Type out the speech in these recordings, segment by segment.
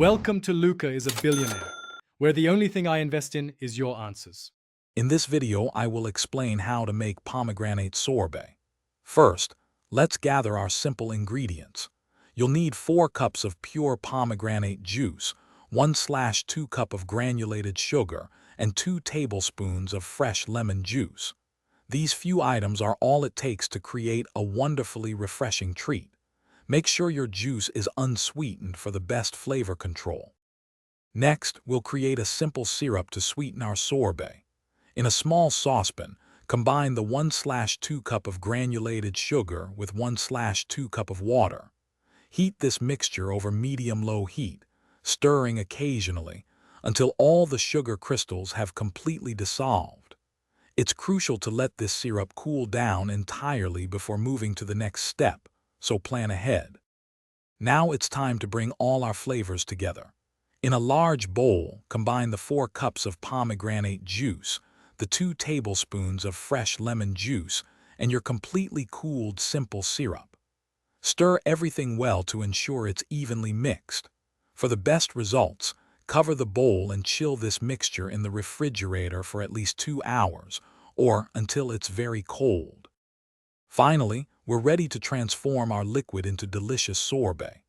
Welcome to Luca is a Billionaire, where the only thing I invest in is your answers. In this video, I will explain how to make pomegranate sorbet. First, let's gather our simple ingredients. You'll need 4 cups of pure pomegranate juice, 1/2 cup of granulated sugar, and 2 tablespoons of fresh lemon juice. These few items are all it takes to create a wonderfully refreshing treat. Make sure your juice is unsweetened for the best flavor control. Next, we'll create a simple syrup to sweeten our sorbet. In a small saucepan, combine the 1/2 cup of granulated sugar with 1/2 cup of water. Heat this mixture over medium-low heat, stirring occasionally until all the sugar crystals have completely dissolved. It's crucial to let this syrup cool down entirely before moving to the next step, so plan ahead. Now it's time to bring all our flavors together. In a large bowl, combine the 4 cups of pomegranate juice, the 2 tablespoons of fresh lemon juice, and your completely cooled simple syrup. Stir everything well to ensure it's evenly mixed. For the best results, cover the bowl and chill this mixture in the refrigerator for at least 2 hours, or until it's very cold. Finally, we're ready to transform our liquid into delicious sorbet.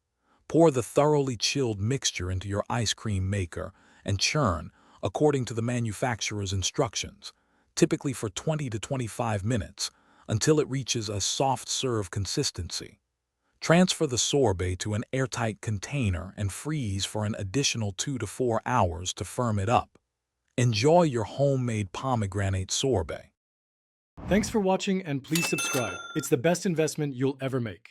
Pour the thoroughly chilled mixture into your ice cream maker and churn according to the manufacturer's instructions, typically for 20 to 25 minutes, until it reaches a soft serve consistency. Transfer the sorbet to an airtight container and freeze for an additional 2 to 4 hours to firm it up. Enjoy your homemade pomegranate sorbet. Thanks for watching and please subscribe. It's the best investment you'll ever make.